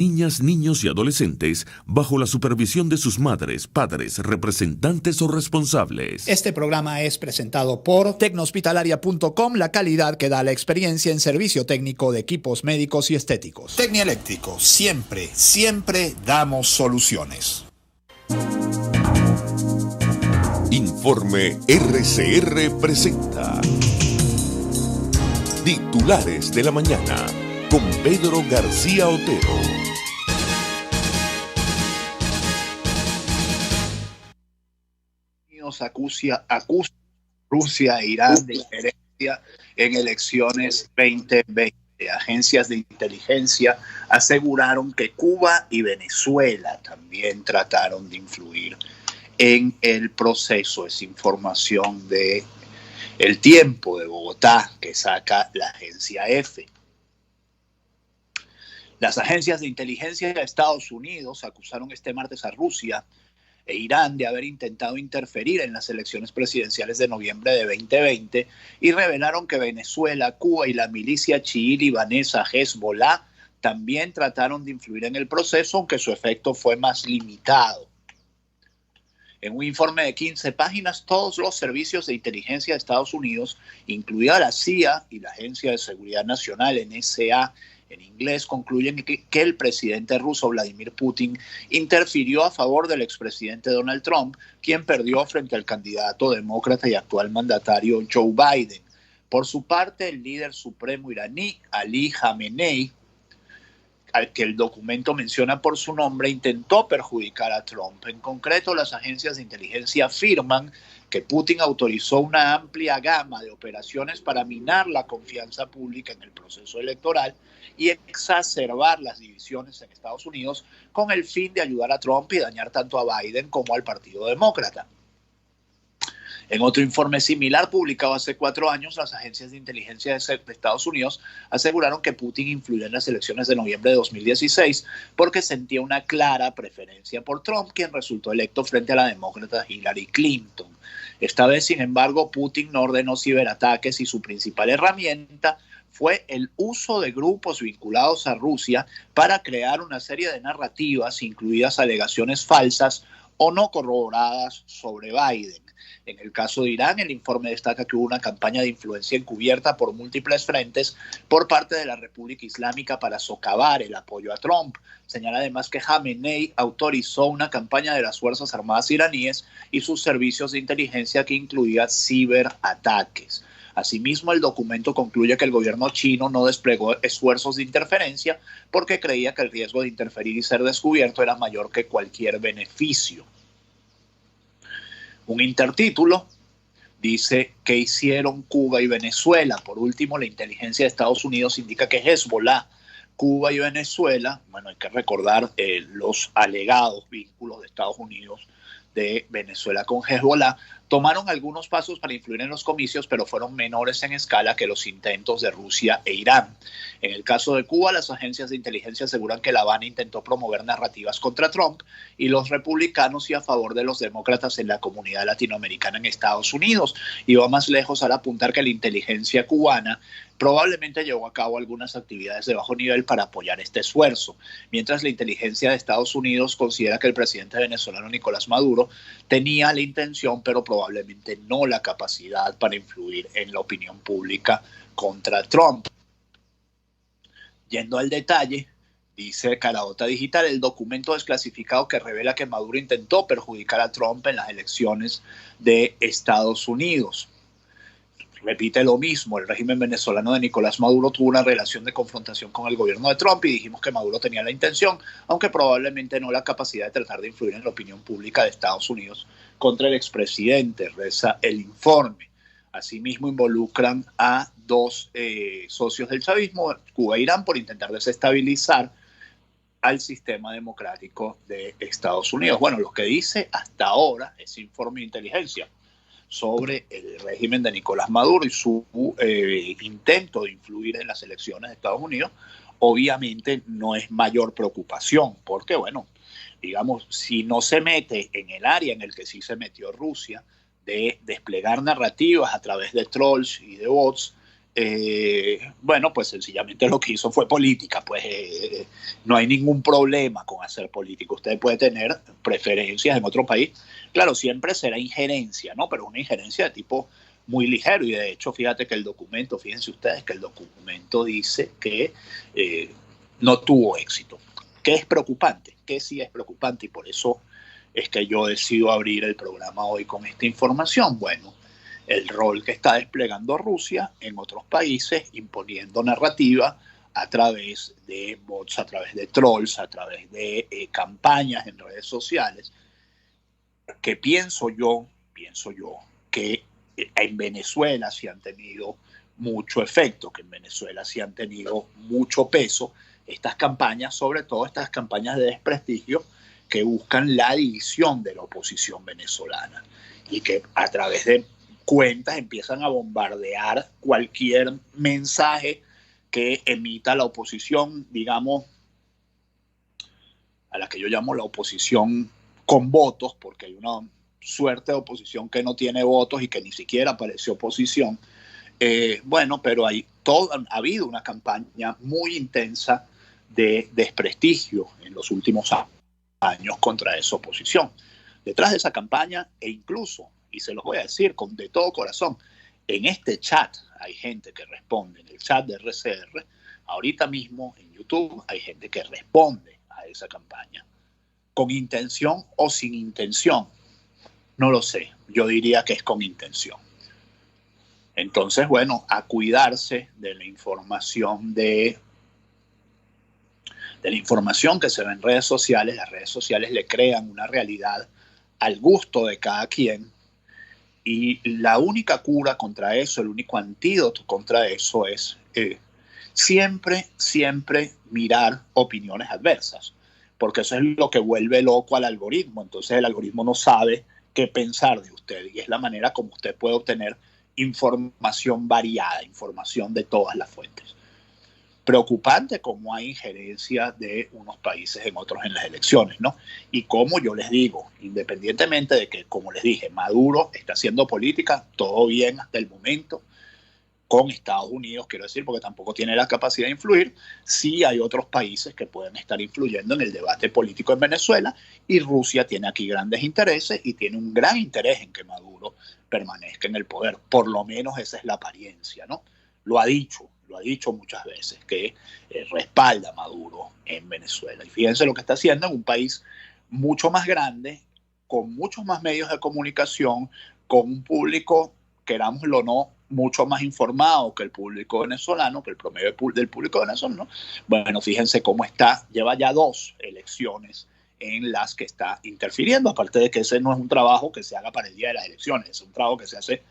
Niñas, niños y adolescentes bajo la supervisión de sus madres, padres, representantes o responsables. Este programa es presentado por Tecnohospitalaria.com, la calidad que da la experiencia en servicio técnico de equipos médicos y estéticos. Tecnieléctrico, siempre, siempre damos soluciones. Informe RCR presenta Titulares de la Mañana con Pedro García Otero. Acusa Rusia e Irán de injerencia en elecciones 2020. Agencias de inteligencia aseguraron que Cuba y Venezuela también trataron de influir en el proceso. Es información de El Tiempo de Bogotá que saca la agencia EFE. Las agencias de inteligencia de Estados Unidos acusaron este martes a Rusia e Irán de haber intentado interferir en las elecciones presidenciales de noviembre de 2020 y revelaron que Venezuela, Cuba y la milicia chií libanesa Hezbollah también trataron de influir en el proceso, aunque su efecto fue más limitado. En un informe de 15 páginas, todos los servicios de inteligencia de Estados Unidos, incluida la CIA y la Agencia de Seguridad Nacional, NSA, en inglés, concluyen que el presidente ruso Vladimir Putin interfirió a favor del expresidente Donald Trump, quien perdió frente al candidato demócrata y actual mandatario Joe Biden. Por su parte, el líder supremo iraní, Ali Khamenei, al que el documento menciona por su nombre, intentó perjudicar a Trump. En concreto, las agencias de inteligencia afirman que Putin autorizó una amplia gama de operaciones para minar la confianza pública en el proceso electoral y exacerbar las divisiones en Estados Unidos con el fin de ayudar a Trump y dañar tanto a Biden como al Partido Demócrata. En otro informe similar publicado hace 4 años, las agencias de inteligencia de Estados Unidos aseguraron que Putin influyó en las elecciones de noviembre de 2016 porque sentía una clara preferencia por Trump, quien resultó electo frente a la demócrata Hillary Clinton. Esta vez, sin embargo, Putin no ordenó ciberataques y su principal herramienta fue el uso de grupos vinculados a Rusia para crear una serie de narrativas, incluidas alegaciones falsas o no corroboradas sobre Biden. En el caso de Irán, el informe destaca que hubo una campaña de influencia encubierta por múltiples frentes por parte de la República Islámica para socavar el apoyo a Trump. Señala además que Khamenei autorizó una campaña de las Fuerzas Armadas iraníes y sus servicios de inteligencia que incluía ciberataques. Asimismo, el documento concluye que el gobierno chino no desplegó esfuerzos de interferencia porque creía que el riesgo de interferir y ser descubierto era mayor que cualquier beneficio. Un intertítulo dice que hicieron Cuba y Venezuela. Por último, la inteligencia de Estados Unidos indica que Hezbollah, Cuba y Venezuela, bueno, hay que recordar los alegados vínculos de Estados Unidos de Venezuela con Hezbollah, tomaron algunos pasos para influir en los comicios, pero fueron menores en escala que los intentos de Rusia e Irán. En el caso de Cuba, las agencias de inteligencia aseguran que La Habana intentó promover narrativas contra Trump y los republicanos y a favor de los demócratas en la comunidad latinoamericana en Estados Unidos. Y va más lejos al apuntar que la inteligencia cubana probablemente llevó a cabo algunas actividades de bajo nivel para apoyar este esfuerzo, mientras la inteligencia de Estados Unidos considera que el presidente venezolano Nicolás Maduro tenía la intención, pero probablemente no la capacidad para influir en la opinión pública contra Trump. Yendo al detalle, dice Caraota Digital, el documento desclasificado que revela que Maduro intentó perjudicar a Trump en las elecciones de Estados Unidos. Repite lo mismo, el régimen venezolano de Nicolás Maduro tuvo una relación de confrontación con el gobierno de Trump y dijimos que Maduro tenía la intención, aunque probablemente no la capacidad de tratar de influir en la opinión pública de Estados Unidos contra el expresidente, reza el informe. Asimismo involucran a 2 socios del chavismo, Cuba e Irán, por intentar desestabilizar al sistema democrático de Estados Unidos. Bueno, lo que dice hasta ahora ese informe de inteligencia sobre el régimen de Nicolás Maduro y su intento de influir en las elecciones de Estados Unidos, obviamente no es mayor preocupación, porque bueno, digamos, si no se mete en el área en el que sí se metió Rusia, de desplegar narrativas a través de trolls y de bots, bueno, pues sencillamente lo que hizo fue política, pues no hay ningún problema con hacer política. Usted puede tener preferencias en otro país, claro, siempre será injerencia, ¿no? Pero una injerencia de tipo muy ligero, y de hecho, fíjense ustedes que el documento dice que no tuvo éxito. ¿Qué es preocupante? ¿Qué sí es preocupante? Y por eso es que yo decido abrir el programa hoy con esta información. Bueno, el rol que está desplegando Rusia en otros países, imponiendo narrativa a través de bots, a través de trolls, a través de campañas en redes sociales, que pienso yo que en Venezuela sí han tenido mucho efecto, que en Venezuela sí han tenido mucho peso estas campañas, sobre todo estas campañas de desprestigio que buscan la división de la oposición venezolana y que a través de cuentas empiezan a bombardear cualquier mensaje que emita la oposición, digamos, a la que yo llamo la oposición con votos, porque hay una suerte de oposición que no tiene votos y que ni siquiera parece oposición. Bueno, pero ha habido una campaña muy intensa de desprestigio en los últimos años contra esa oposición. Detrás de esa campaña, e incluso, y se los voy a decir de todo corazón, en este chat hay gente que responde, en el chat de RCR, ahorita mismo en YouTube hay gente que responde a esa campaña, con intención o sin intención. No lo sé, yo diría que es con intención. Entonces, bueno, a cuidarse de la información que se ve en redes sociales. Las redes sociales le crean una realidad al gusto de cada quien, y la única cura contra eso, el único antídoto contra eso es siempre mirar opiniones adversas, porque eso es lo que vuelve loco al algoritmo. Entonces el algoritmo no sabe qué pensar de usted, y es la manera como usted puede obtener información variada, información de todas las fuentes. Preocupante cómo hay injerencia de unos países en otros en las elecciones, ¿no? Y como yo les digo, independientemente de que, como les dije, Maduro está haciendo política, todo bien hasta el momento, con Estados Unidos, quiero decir, porque tampoco tiene la capacidad de influir, sí hay otros países que pueden estar influyendo en el debate político en Venezuela, y Rusia tiene aquí grandes intereses y tiene un gran interés en que Maduro permanezca en el poder. Por lo menos esa es la apariencia, ¿no? Lo ha dicho muchas veces, que respalda a Maduro en Venezuela. Y fíjense lo que está haciendo en un país mucho más grande, con muchos más medios de comunicación, con un público, querámoslo o no, mucho más informado que el público venezolano, que el promedio del público venezolano. Bueno, fíjense cómo lleva ya 2 elecciones en las que está interfiriendo, aparte de que ese no es un trabajo que se haga para el día de las elecciones, es un trabajo que se hace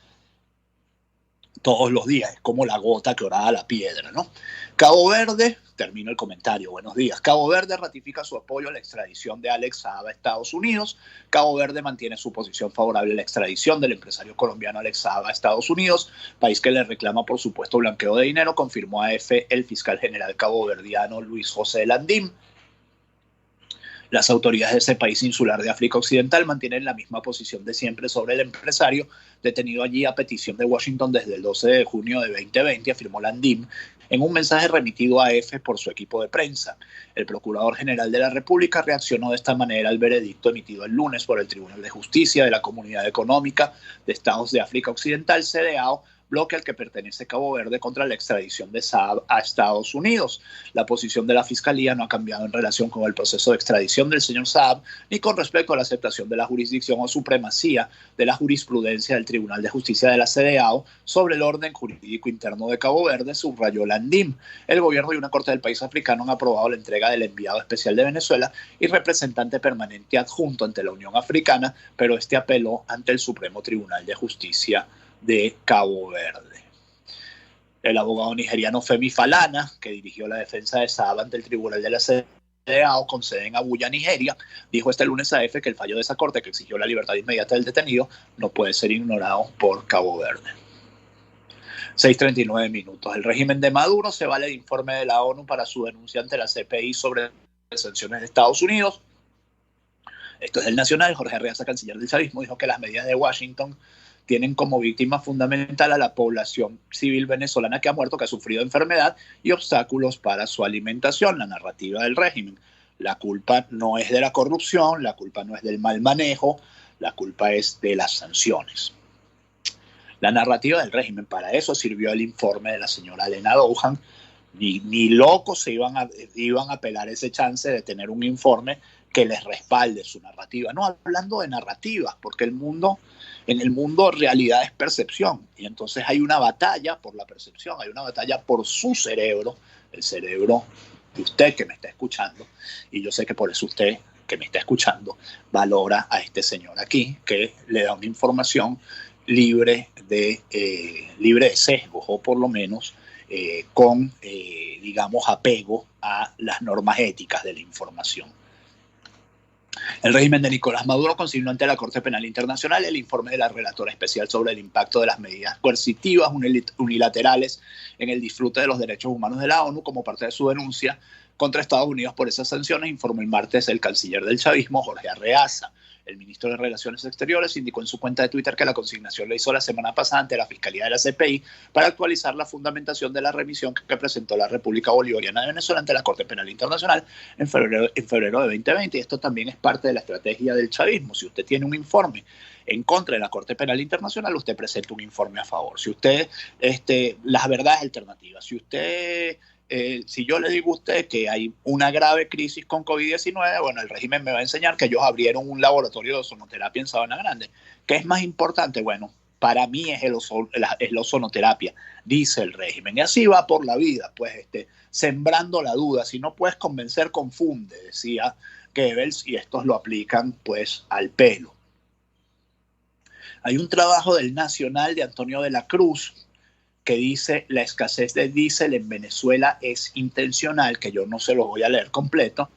todos los días, es como la gota que oraba la piedra, ¿no? Cabo Verde, termino el comentario, buenos días. Cabo Verde ratifica su apoyo a la extradición de Alex Saab a Estados Unidos. Cabo Verde mantiene su posición favorable a la extradición del empresario colombiano Alex Saab a Estados Unidos, país que le reclama por supuesto blanqueo de dinero, confirmó a EFE el fiscal general caboverdiano Luis José Landim. Las autoridades de ese país insular de África Occidental mantienen la misma posición de siempre sobre el empresario detenido allí a petición de Washington desde el 12 de junio de 2020, afirmó Landim en un mensaje remitido a EFE por su equipo de prensa. El Procurador General de la República reaccionó de esta manera al veredicto emitido el lunes por el Tribunal de Justicia de la Comunidad Económica de Estados de África Occidental, CEDEAO, bloque al que pertenece Cabo Verde, contra la extradición de Saab a Estados Unidos. La posición de la Fiscalía no ha cambiado en relación con el proceso de extradición del señor Saab, ni con respecto a la aceptación de la jurisdicción o supremacía de la jurisprudencia del Tribunal de Justicia de la CEDEAO sobre el orden jurídico interno de Cabo Verde, subrayó Landim. El gobierno y una corte del país africano han aprobado la entrega del enviado especial de Venezuela y representante permanente adjunto ante la Unión Africana, pero este apeló ante el Supremo Tribunal de Justicia de Cabo Verde. El abogado nigeriano Femi Falana, que dirigió la defensa de Saab ante el tribunal de la CEDEAO con sede en Abuya, Nigeria, dijo este lunes a EFE que el fallo de esa corte, que exigió la libertad inmediata del detenido, no puede ser ignorado por Cabo Verde. 6:39 minutos. El régimen de Maduro se vale de informe de la ONU para su denuncia ante la CPI sobre sanciones de Estados Unidos. Esto es el Nacional. Jorge Arreaza, canciller del chavismo, dijo que las medidas de Washington tienen como víctima fundamental a la población civil venezolana que ha muerto, que ha sufrido enfermedad y obstáculos para su alimentación, la narrativa del régimen. La culpa no es de la corrupción, la culpa no es del mal manejo, la culpa es de las sanciones. La narrativa del régimen, para eso sirvió el informe de la señora Elena Douhan. Ni locos se iban a pelar ese chance de tener un informe que les respalde su narrativa. No, hablando de narrativas, porque en el mundo realidad es percepción, y entonces hay una batalla por la percepción, hay una batalla por su cerebro, el cerebro de usted que me está escuchando, y yo sé que por eso usted que me está escuchando valora a este señor aquí, que le da una información libre de sesgos, o por lo menos con, digamos, apego a las normas éticas de la información. El régimen de Nicolás Maduro consignó ante la Corte Penal Internacional el informe de la relatora especial sobre el impacto de las medidas coercitivas unilaterales en el disfrute de los derechos humanos de la ONU como parte de su denuncia contra Estados Unidos por esas sanciones, informó el martes el canciller del chavismo, Jorge Arreaza. El ministro de Relaciones Exteriores indicó en su cuenta de Twitter que la consignación la hizo la semana pasada ante la Fiscalía de la CPI para actualizar la fundamentación de la remisión que presentó la República Bolivariana de Venezuela ante la Corte Penal Internacional en febrero de 2020. Y esto también es parte de la estrategia del chavismo. Si usted tiene un informe en contra de la Corte Penal Internacional, usted presenta un informe a favor. Si usted, las verdades alternativas, si yo le digo a usted que hay una grave crisis con COVID-19, bueno, el régimen me va a enseñar que ellos abrieron un laboratorio de ozonoterapia en Sabana Grande. ¿Qué es más importante? Bueno, para mí es la ozonoterapia, dice el régimen. Y así va por la vida, pues, sembrando la duda. Si no puedes convencer, confunde, decía Goebbels, y estos lo aplican, pues, al pelo. Hay un trabajo del Nacional de Antonio de la Cruz que dice: la escasez de diésel en Venezuela es intencional, que yo no se los voy a leer completo,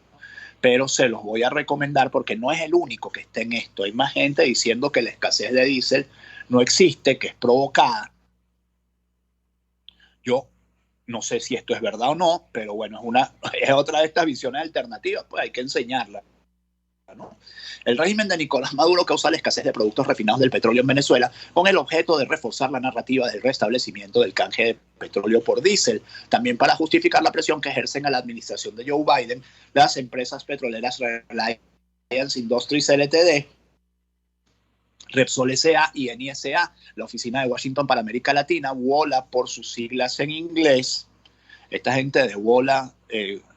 pero se los voy a recomendar porque no es el único que está en esto. Hay más gente diciendo que la escasez de diésel no existe, que es provocada. Yo no sé si esto es verdad o no, pero bueno, es otra de estas visiones alternativas, pues hay que enseñarla, ¿no? El régimen de Nicolás Maduro causa la escasez de productos refinados del petróleo en Venezuela con el objeto de reforzar la narrativa del restablecimiento del canje de petróleo por diésel, también para justificar la presión que ejercen a la administración de Joe Biden las empresas petroleras Reliance Industries Ltd., Repsol S.A. y NISA, la oficina de Washington para América Latina, WOLA por sus siglas en inglés. Esta gente de WOLA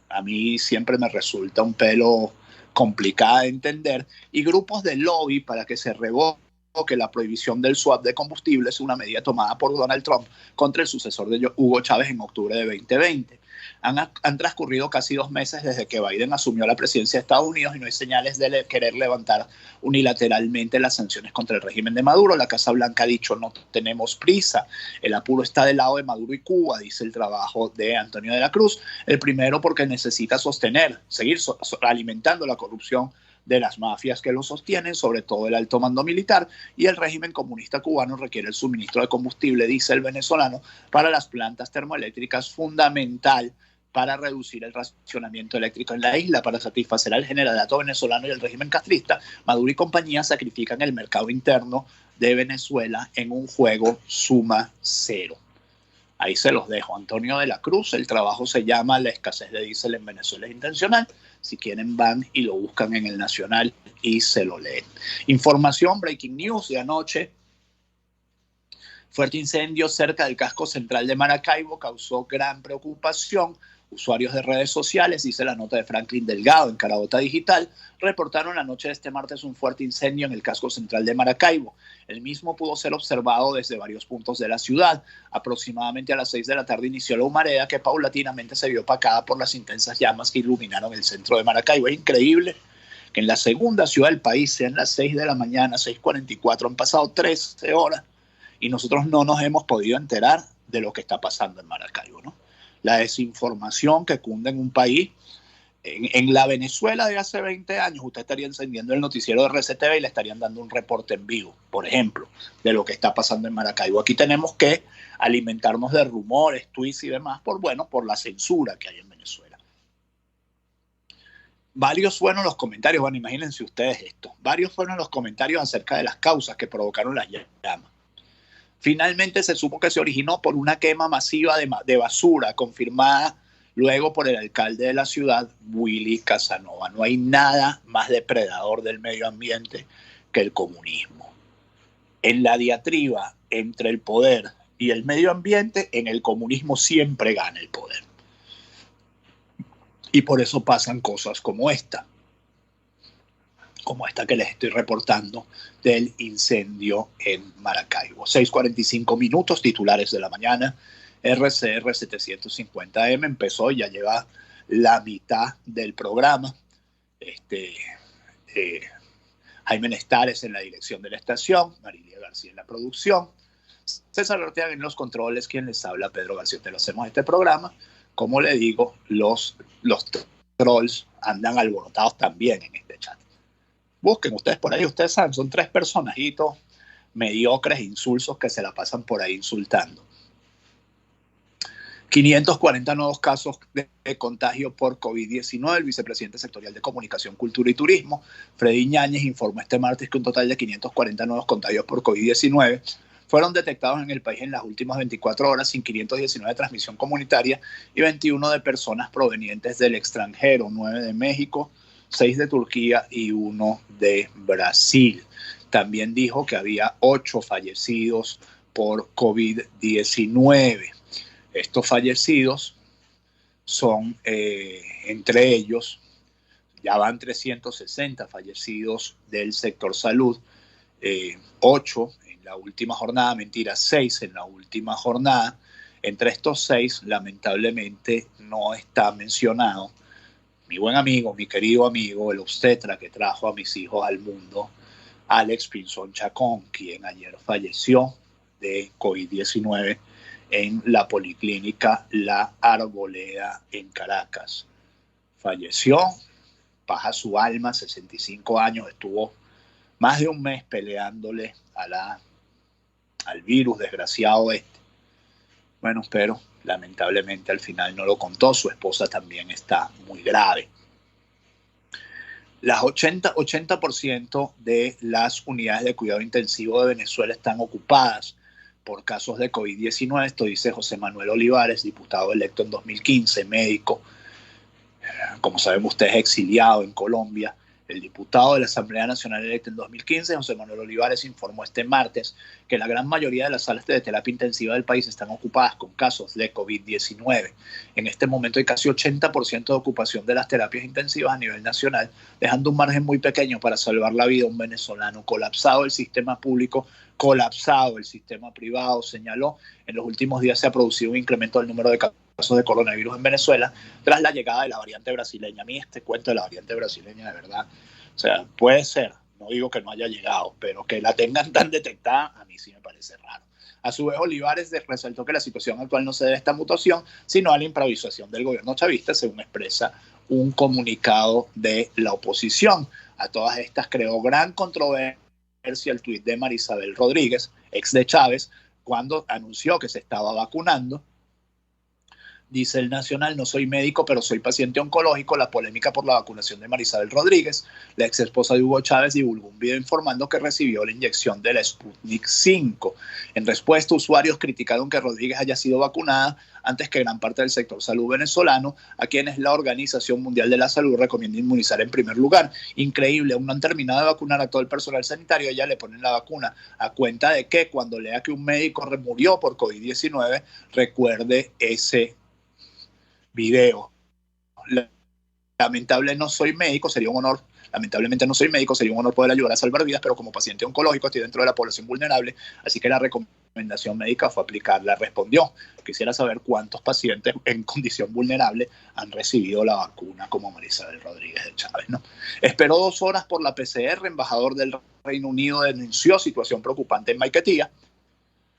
a mí siempre me resulta un pelo complicada de entender, y grupos de lobby para que se revoque la prohibición del swap de combustibles, una medida tomada por Donald Trump contra el sucesor de Hugo Chávez en octubre de 2020. Han transcurrido casi 2 meses desde que Biden asumió la presidencia de Estados Unidos y no hay señales de querer levantar unilateralmente las sanciones contra el régimen de Maduro. La Casa Blanca ha dicho: no tenemos prisa, el apuro está del lado de Maduro y Cuba, dice el trabajo de Antonio de la Cruz. El primero porque necesita seguir alimentando la corrupción de las mafias que lo sostienen, sobre todo el alto mando militar, y el régimen comunista cubano requiere el suministro de combustible, dice el venezolano, para las plantas termoeléctricas, fundamental para reducir el racionamiento eléctrico en la isla. Para satisfacer al generalato venezolano y el régimen castrista, Maduro y compañía sacrifican el mercado interno de Venezuela en un juego suma cero. Ahí se los dejo. Antonio de la Cruz, el trabajo se llama La escasez de diésel en Venezuela es intencional. Si quieren van y lo buscan en el Nacional y se lo leen. Información, breaking news de anoche. Fuerte incendio cerca del casco central de Maracaibo causó gran preocupación. Usuarios de redes sociales, dice la nota de Franklin Delgado en Carabota Digital, reportaron la noche de este martes un fuerte incendio en el casco central de Maracaibo. El mismo pudo ser observado desde varios puntos de la ciudad. Aproximadamente a las 6 de la tarde inició la humareda que paulatinamente se vio opacada por las intensas llamas que iluminaron el centro de Maracaibo. Es increíble que en la segunda ciudad del país sean las 6 de la mañana, 6:44, han pasado 13 horas y nosotros no nos hemos podido enterar de lo que está pasando en Maracaibo, ¿no? La desinformación que cunde en un país. En la Venezuela de hace 20 años, usted estaría encendiendo el noticiero de RCTV y le estarían dando un reporte en vivo, por ejemplo, de lo que está pasando en Maracaibo. Aquí tenemos que alimentarnos de rumores, tweets y demás, por la censura que hay en Venezuela. Varios fueron los comentarios, bueno, imagínense ustedes esto, varios fueron los comentarios acerca de las causas que provocaron las llamas. Finalmente se supo que se originó por una quema masiva de basura, confirmada luego por el alcalde de la ciudad, Willy Casanova. No hay nada más depredador del medio ambiente que el comunismo. En la diatriba entre el poder y el medio ambiente, en el comunismo siempre gana el poder. Y por eso pasan cosas como esta que les estoy reportando del incendio en Maracaibo. 6:45 minutos, titulares de la mañana. RCR 750M empezó y ya lleva la mitad del programa. Jaime Nestares en la dirección de la estación, Marilia García en la producción, César Ortega en los controles, quien les habla, Pedro García. Te lo hacemos este programa. Como le digo, los trolls andan alborotados también en este chat. Busquen ustedes por ahí, ustedes saben, son 3 personajitos mediocres, insulsos, que se la pasan por ahí insultando. 540 nuevos casos de contagio por COVID-19. El vicepresidente sectorial de Comunicación, Cultura y Turismo, Freddy Ñáñez, informó este martes que un total de 540 nuevos contagios por COVID-19 fueron detectados en el país en las últimas 24 horas, sin 519 de transmisión comunitaria y 21 de personas provenientes del extranjero, 9 de México, 6 de Turquía y 1 de Brasil. También dijo que había 8 fallecidos por COVID-19. Estos fallecidos son, entre ellos, ya van 360 fallecidos del sector salud, 8 en la última jornada, 6 en la última jornada. Entre estos 6, lamentablemente, no está mencionado mi buen amigo, mi querido amigo, el obstetra que trajo a mis hijos al mundo, Alex Pinzón Chacón, quien ayer falleció de COVID-19 en la Policlínica La Arboleda en Caracas. Falleció, baja su alma, 65 años, estuvo más de un mes peleándole al virus desgraciado este. Bueno, pero lamentablemente al final no lo contó, su esposa también está muy grave. Las 80% de las unidades de cuidado intensivo de Venezuela están ocupadas por casos de COVID-19. Esto dice José Manuel Olivares, diputado electo en 2015, médico. Como saben ustedes, exiliado en Colombia. El diputado de la Asamblea Nacional electo en 2015, José Manuel Olivares, informó este martes que la gran mayoría de las salas de terapia intensiva del país están ocupadas con casos de COVID-19. En este momento hay casi 80% de ocupación de las terapias intensivas a nivel nacional, dejando un margen muy pequeño para salvar la vida a un venezolano. Colapsado el sistema público, colapsado el sistema privado, señaló. En los últimos días se ha producido un incremento del número de casos de coronavirus en Venezuela tras la llegada de la variante brasileña. A mí este cuento de la variante brasileña, de verdad, o sea, puede ser, no digo que no haya llegado, pero que la tengan tan detectada, a mí sí me parece raro. A su vez, Olivares resaltó que la situación actual no se debe a esta mutación, sino a la improvisación del gobierno chavista, según expresa un comunicado de la oposición. A todas estas creó gran controversia el tuit de Marisabel Rodríguez, ex de Chávez, cuando anunció que se estaba vacunando. Dice el Nacional: no soy médico, pero soy paciente oncológico. La polémica por la vacunación de Marisabel Rodríguez. La ex esposa de Hugo Chávez divulgó un video informando que recibió la inyección de la Sputnik 5. En respuesta, usuarios criticaron que Rodríguez haya sido vacunada antes que gran parte del sector salud venezolano, a quienes la Organización Mundial de la Salud recomienda inmunizar en primer lugar. Increíble, aún no han terminado de vacunar a todo el personal sanitario, ya le ponen la vacuna a cuenta de que cuando lea que un médico murió por COVID-19, recuerde ese video. Lamentablemente no soy médico, sería un honor poder ayudar a salvar vidas, pero como paciente oncológico estoy dentro de la población vulnerable, así que la recomendación médica fue aplicarla. Respondió: quisiera saber cuántos pacientes en condición vulnerable han recibido la vacuna como Marisabel Rodríguez de Chávez, ¿no? Esperó 2 horas por la PCR. Embajador del Reino Unido denunció situación preocupante en Maiquetía.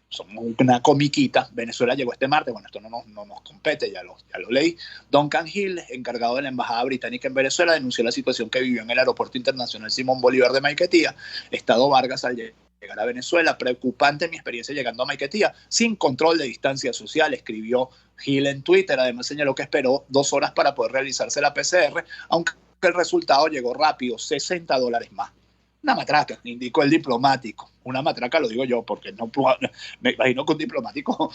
Somos una comiquita. Venezuela llegó este martes, bueno, esto no nos compete, ya lo leí. Duncan Hill, encargado de la Embajada Británica en Venezuela, denunció la situación que vivió en el Aeropuerto Internacional Simón Bolívar de Maiquetía, Estado Vargas, al llegar a Venezuela. Preocupante mi experiencia llegando a Maiquetía, sin control de distancia social, escribió Hill en Twitter. Además señaló que esperó 2 horas para poder realizarse la PCR, aunque el resultado llegó rápido, $60 más. Una matraca, indicó el diplomático. una matraca, lo digo yo, porque no puedo, me imagino que un diplomático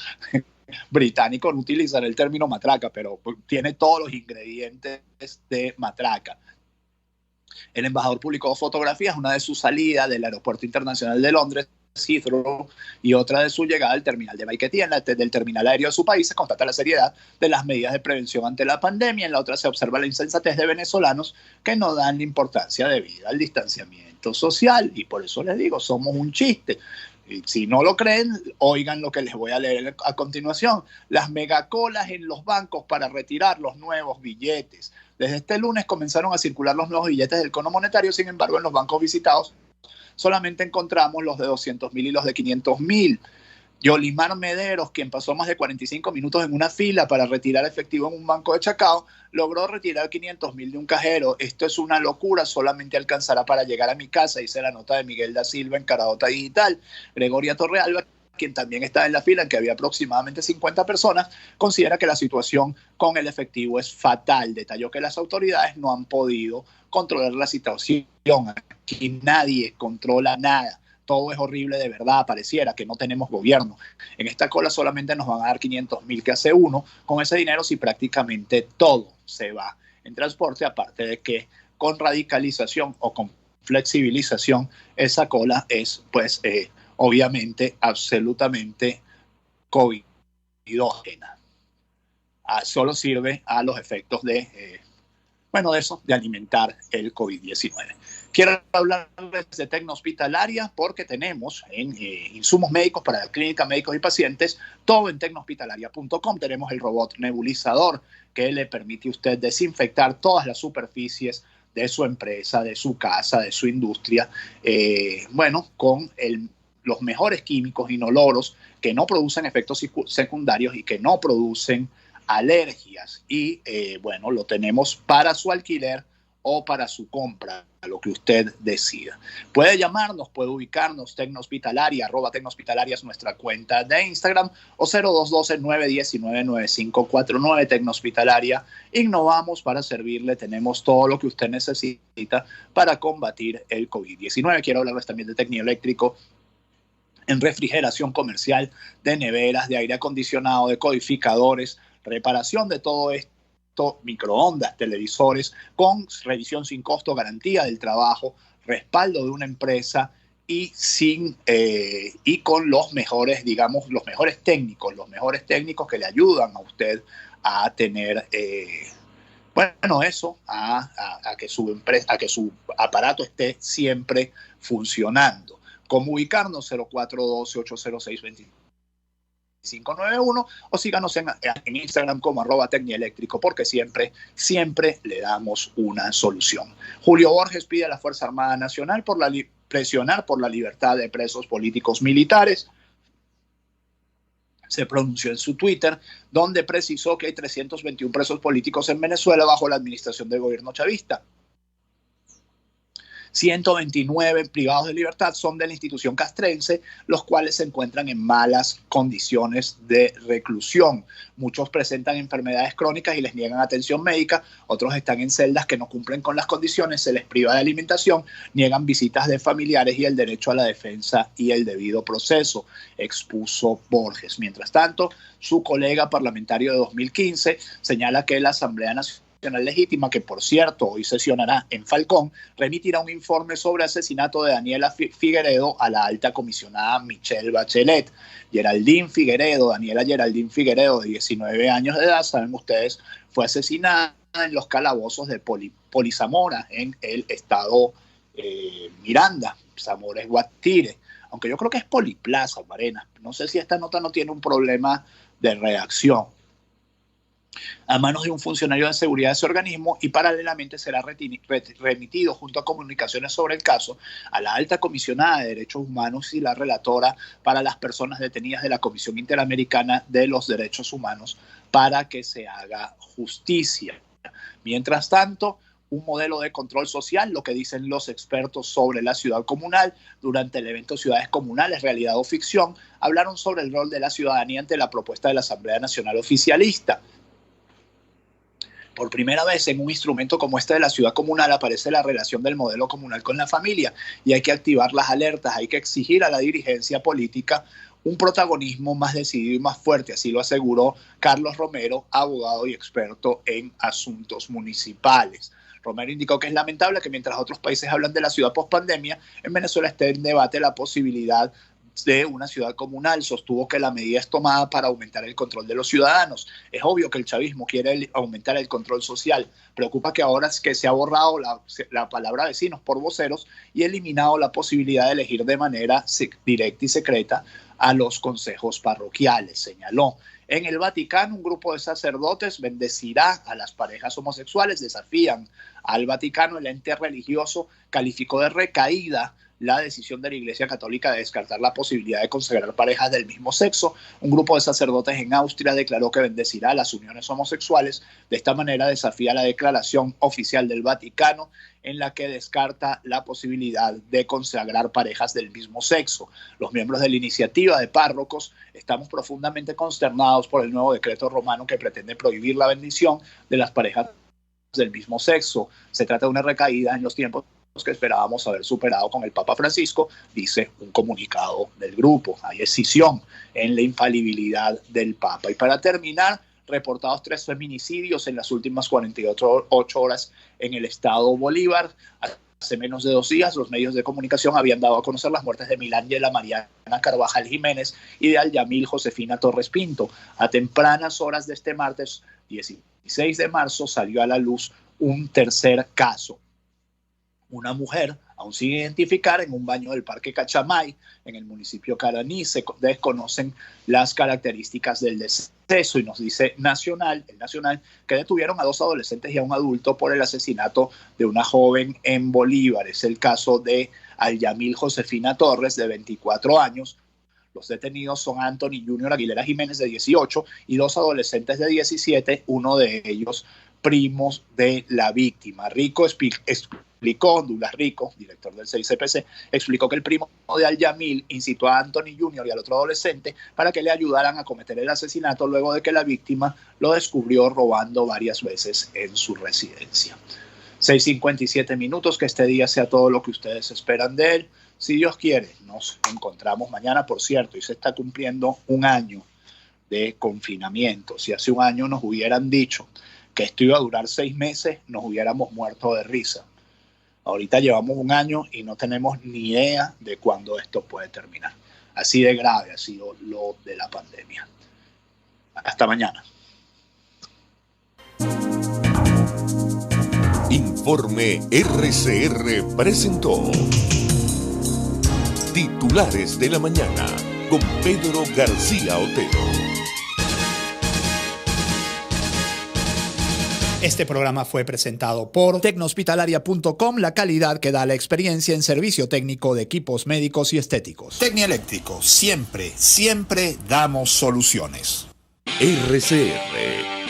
británico no utilizará el término matraca, pero tiene todos los ingredientes de matraca. El embajador publicó fotografías, una de su salida del Aeropuerto Internacional de Londres, Heathrow, y otra de su llegada al terminal de Maiquetía. Del terminal aéreo de su país se constata la seriedad de las medidas de prevención ante la pandemia. En la otra se observa la insensatez de venezolanos que no dan la importancia debida al distanciamiento social. Y por eso les digo, somos un chiste. Y si no lo creen, oigan lo que les voy a leer a continuación. Las megacolas en los bancos para retirar los nuevos billetes. Desde este lunes comenzaron a circular los nuevos billetes del Cono Monetario. Sin embargo, en los bancos visitados solamente encontramos los de 200.000 y los de 500.000. Yolimar Mederos, quien pasó más de 45 minutos en una fila para retirar efectivo en un banco de Chacao, logró retirar 500.000 de un cajero. Esto es una locura, solamente alcanzará para llegar a mi casa, dice la nota de Miguel da Silva en Caradota Digital. Gregoria Torrealba, quien también está en la fila, en que había aproximadamente 50 personas, considera que la situación con el efectivo es fatal. Detalló que las autoridades no han podido controlar la situación. Aquí nadie controla nada. Todo es horrible de verdad, pareciera que no tenemos gobierno. En esta cola solamente nos van a dar 500.000 que hace uno. Con ese dinero si prácticamente todo se va en transporte, aparte de que con radicalización o con flexibilización, esa cola es pues obviamente absolutamente covidógena. Solo sirve a los efectos de alimentar el COVID-19. Quiero hablarles de Tecnohospitalaria porque tenemos insumos médicos para la clínica, médicos y pacientes, todo en tecnohospitalaria.com. Tenemos el robot nebulizador que le permite a usted desinfectar todas las superficies de su empresa, de su casa, de su industria, con los mejores químicos inoloros que no producen efectos secundarios y que no producen alergias. Y lo tenemos para su alquiler o para su compra, lo que usted decida. Puede llamarnos, puede ubicarnos, Tecnohospitalaria, @Tecnohospitalaria es nuestra cuenta de Instagram, o 0212-919-9549. Tecnohospitalaria, innovamos para servirle, tenemos todo lo que usted necesita para combatir el COVID-19. Quiero hablarles también de Tecnieléctrico, en refrigeración comercial, de neveras, de aire acondicionado, de codificadores, reparación de todo esto, microondas, televisores, con revisión sin costo, garantía del trabajo, respaldo de una empresa y con los mejores técnicos que le ayudan a usted a tener a que su empresa, a que su aparato esté siempre funcionando. ¿Cómo ubicarnos? 0412-806-2591 o síganos en Instagram como @Tecnieléctrico, porque siempre le damos una solución. Julio Borges pide a la Fuerza Armada Nacional presionar por la libertad de presos políticos militares. Se pronunció en su Twitter, donde precisó que hay 321 presos políticos en Venezuela bajo la administración del gobierno chavista. 129 privados de libertad son de la institución castrense, los cuales se encuentran en malas condiciones de reclusión. Muchos presentan enfermedades crónicas y les niegan atención médica, otros están en celdas que no cumplen con las condiciones, se les priva de alimentación, niegan visitas de familiares y el derecho a la defensa y el debido proceso, expuso Borges. Mientras tanto, su colega parlamentario de 2015 señala que la Asamblea Nacional Legítima, que por cierto hoy sesionará en Falcón, remitirá un informe sobre asesinato de Daniela Figueredo a la alta comisionada Michelle Bachelet. Daniela Geraldine Figueredo, de 19 años de edad, saben ustedes, fue asesinada en los calabozos de Polizamora, en el estado Miranda. Zamora es Guatire, aunque yo creo que es Poliplaza, Marena. No sé si esta nota no tiene un problema de redacción. A manos de un funcionario de seguridad de ese organismo, y paralelamente será remitido junto a comunicaciones sobre el caso a la alta comisionada de derechos humanos y la relatora para las personas detenidas de la Comisión Interamericana de los Derechos Humanos para que se haga justicia. Mientras tanto, un modelo de control social, lo que dicen los expertos sobre la ciudad comunal. Durante el evento Ciudades Comunales, Realidad o Ficción, hablaron sobre el rol de la ciudadanía ante la propuesta de la Asamblea Nacional Oficialista. Por primera vez en un instrumento como este de la ciudad comunal aparece la relación del modelo comunal con la familia y hay que activar las alertas, hay que exigir a la dirigencia política un protagonismo más decidido y más fuerte, así lo aseguró Carlos Romero, abogado y experto en asuntos municipales. Romero indicó que es lamentable que mientras otros países hablan de la ciudad post-pandemia, en Venezuela esté en debate la posibilidad de una ciudad comunal. Sostuvo que la medida es tomada para aumentar el control de los ciudadanos. Es obvio que el chavismo quiere aumentar el control social. Preocupa que ahora es que se ha borrado la palabra vecinos por voceros y eliminado la posibilidad de elegir de manera directa y secreta a los consejos parroquiales, señaló. En el Vaticano, un grupo de sacerdotes bendecirá a las parejas homosexuales, desafían al Vaticano. El ente religioso calificó de recaída la decisión de la Iglesia Católica de descartar la posibilidad de consagrar parejas del mismo sexo. Un grupo de sacerdotes en Austria declaró que bendecirá las uniones homosexuales. De esta manera desafía la declaración oficial del Vaticano en la que descarta la posibilidad de consagrar parejas del mismo sexo. Los miembros de la iniciativa de párrocos estamos profundamente consternados por el nuevo decreto romano que pretende prohibir la bendición de las parejas del mismo sexo. Se trata de una recaída en los tiempos que esperábamos haber superado con el Papa Francisco, dice un comunicado del grupo. Hay escisión en la infalibilidad del Papa. Y para terminar, reportados 3 feminicidios en las últimas 48 horas en el estado Bolívar. Hace menos de 2 días, los medios de comunicación habían dado a conocer las muertes de Milángela Mariana Carvajal Jiménez y de Alyamil Josefina Torres Pinto. A tempranas horas de este martes 16 de marzo salió a la luz un tercer caso. Una mujer, aún sin identificar, en un baño del Parque Cachamay, en el municipio Caraní. Se desconocen las características del deceso y nos dice el Nacional, que detuvieron a 2 adolescentes y a un adulto por el asesinato de una joven en Bolívar. Es el caso de Alyamil Josefina Torres, de 24 años. Los detenidos son Anthony Junior Aguilera Jiménez, de 18, y 2 adolescentes de 17, uno de ellos primos de la víctima. Douglas Rico, director del CICPC, explicó que el primo de Alyamil incitó a Anthony Junior y al otro adolescente para que le ayudaran a cometer el asesinato luego de que la víctima lo descubrió robando varias veces en su residencia. 6:57 minutos, que este día sea todo lo que ustedes esperan de él. Si Dios quiere, nos encontramos mañana, por cierto, y se está cumpliendo 1 año de confinamiento. Si hace 1 año nos hubieran dicho que esto iba a durar 6 meses, nos hubiéramos muerto de risa. Ahorita llevamos 1 año y no tenemos ni idea de cuándo esto puede terminar. Así de grave ha sido lo de la pandemia. Hasta mañana. Informe RCR presentó Titulares de la Mañana con Pedro García Otero. Este programa fue presentado por Tecnohospitalaria.com, la calidad que da la experiencia en servicio técnico de equipos médicos y estéticos. Tecnieléctrico, siempre, siempre damos soluciones. RCR